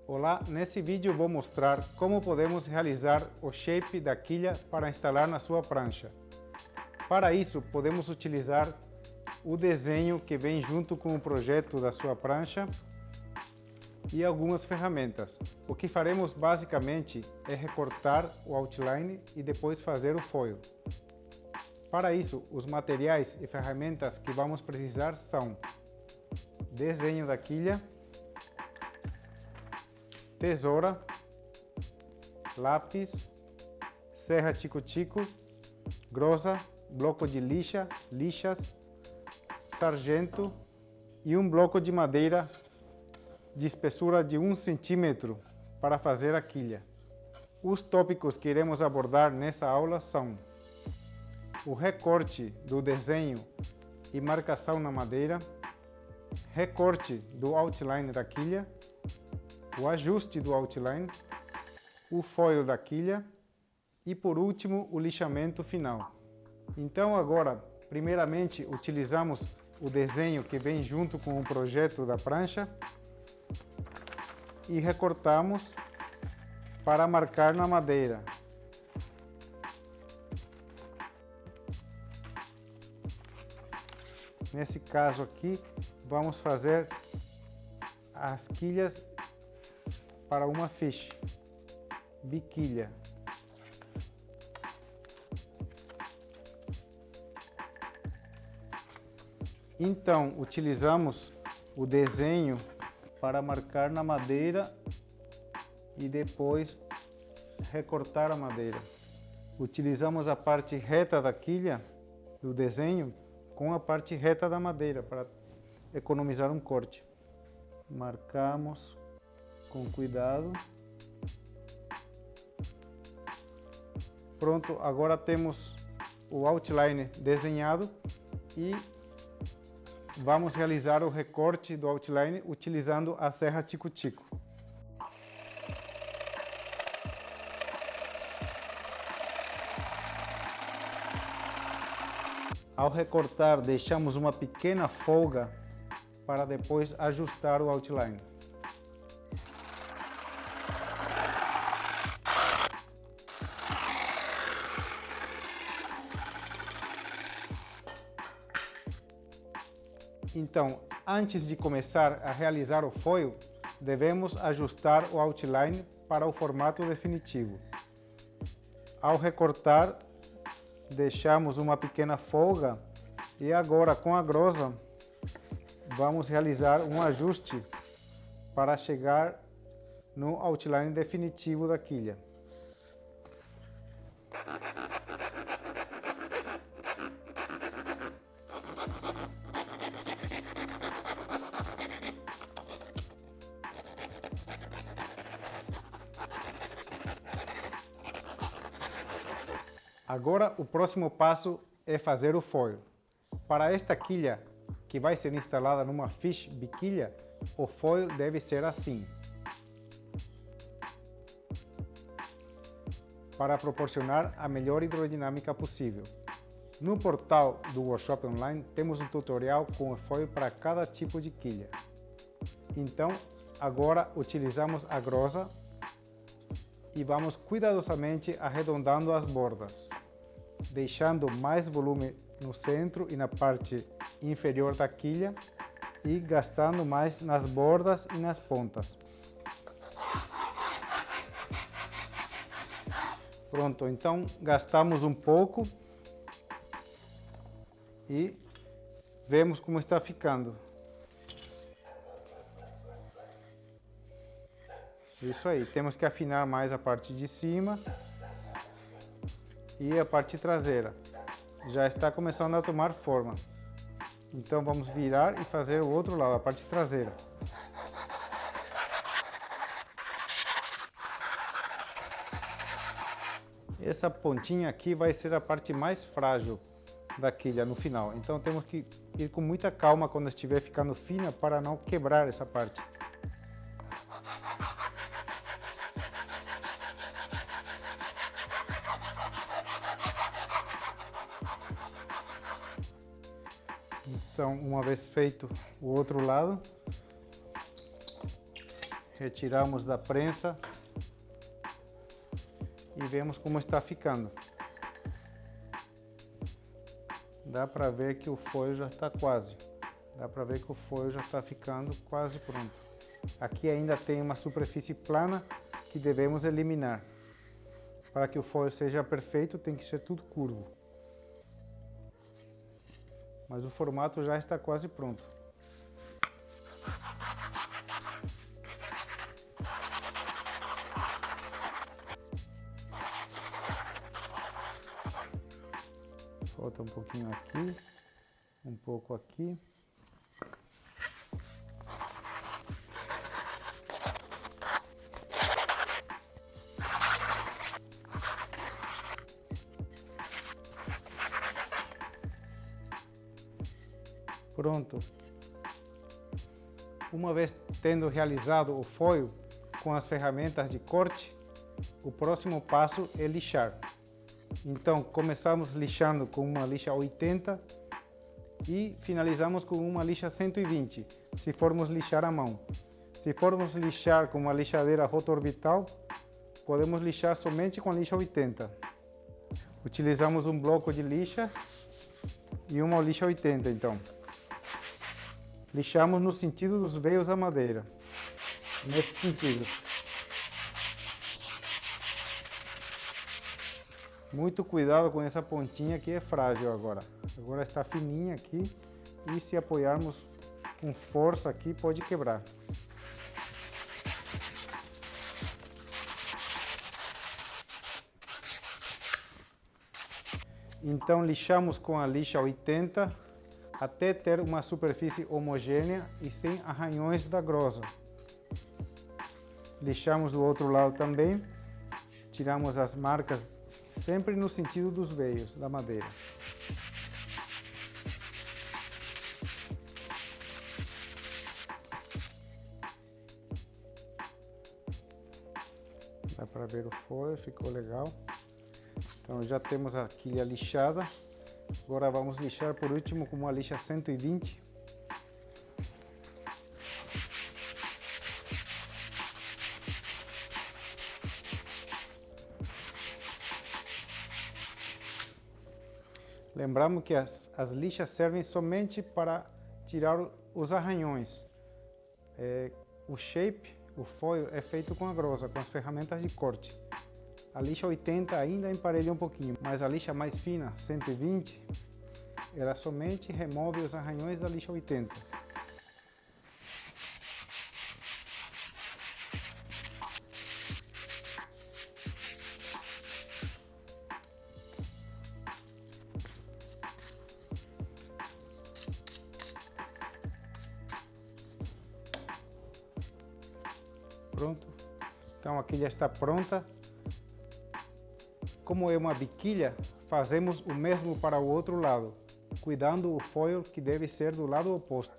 Olá, nesse vídeo vou mostrar como podemos realizar o shape da quilha para instalar na sua prancha. Para isso, podemos utilizar o desenho que vem junto com o projeto da sua prancha e algumas ferramentas. O que faremos basicamente é recortar o outline e depois fazer o foil. Para isso, os materiais e ferramentas que vamos precisar são desenho da quilha, tesoura, lápis, serra tico-tico, grossa, bloco de lixa, lixas, sargento e um bloco de madeira de espessura de 1 cm para fazer a quilha. Os tópicos que iremos abordar nessa aula são o recorte do desenho e marcação na madeira, recorte do outline da quilha, o ajuste do outline, o foil da quilha e, por último, o lixamento final. Então agora, primeiramente, utilizamos o desenho que vem junto com o projeto da prancha e recortamos para marcar na madeira. Nesse caso aqui, vamos fazer as quilhas para uma fish, biquilha. Então, utilizamos o desenho para marcar na madeira e depois recortar a madeira. Utilizamos a parte reta da quilha do desenho com a parte reta da madeira para economizar um corte. Marcamos com cuidado. Pronto, agora temos o outline desenhado e vamos realizar o recorte do outline utilizando a serra tico-tico. Ao recortar, deixamos uma pequena folga para depois ajustar o outline. Então, antes de começar a realizar o foil, devemos ajustar o outline para o formato definitivo. Ao recortar, deixamos uma pequena folga e agora com a grossa vamos realizar um ajuste para chegar no outline definitivo da quilha. Agora o próximo passo é fazer o foil. Para esta quilha, que vai ser instalada numa fish biquilha, o foil deve ser assim. Para proporcionar a melhor hidrodinâmica possível. No portal do Workshop Online temos um tutorial com o foil para cada tipo de quilha. Então, agora utilizamos a grossa e vamos cuidadosamente arredondando as bordas, deixando mais volume no centro e na parte inferior da quilha e gastando mais nas bordas e nas pontas. Pronto, então gastamos um pouco e vemos como está ficando. Isso aí, temos que afinar mais a parte de cima e a parte traseira. Já está começando a tomar forma. Então vamos virar e fazer o outro lado, a parte traseira. Essa pontinha aqui vai ser a parte mais frágil da quilha no final. Então temos que ir com muita calma quando estiver ficando fina para não quebrar essa parte. Então, uma vez feito o outro lado, Retiramos da prensa e vemos como está ficando. Dá para ver que o foil já está quase. Dá para ver que o foil já está ficando quase pronto. Aqui ainda tem uma superfície plana que devemos eliminar. Para que o foil seja perfeito, tem que ser tudo curvo. Mas o formato já está quase pronto. Falta um pouquinho aqui, um pouco aqui. Pronto. Uma vez tendo realizado o foil com as ferramentas de corte, o próximo passo é lixar. Então, começamos lixando com uma lixa 80 e finalizamos com uma lixa 120, se formos lixar à mão. Se formos lixar com uma lixadeira rotorbital, podemos lixar somente com a lixa 80. Utilizamos um bloco de lixa e uma lixa 80, então. Lixamos no sentido dos veios da madeira, nesse sentido. Muito cuidado com essa pontinha que é frágil agora. Agora está fininha aqui e se apoiarmos com força aqui pode quebrar. Então lixamos com a lixa 80 até ter uma superfície homogênea e sem arranhões da grosa. Lixamos do outro lado também, tiramos as marcas sempre no sentido dos veios da madeira. Dá para ver o foil, ficou legal. Então já temos a quilha lixada. Agora vamos lixar por último com uma lixa 120. Lembramos que as lixas servem somente para tirar os arranhões. O shape, o foil, é feito com a grossa, com as ferramentas de corte. A lixa 80 ainda emparelha um pouquinho, mas a lixa mais fina, 120, ela somente remove os arranhões da lixa 80. Pronto. Então aqui já está pronta. Como é uma biquília, fazemos o mesmo para o outro lado, cuidando o foil que deve ser do lado oposto.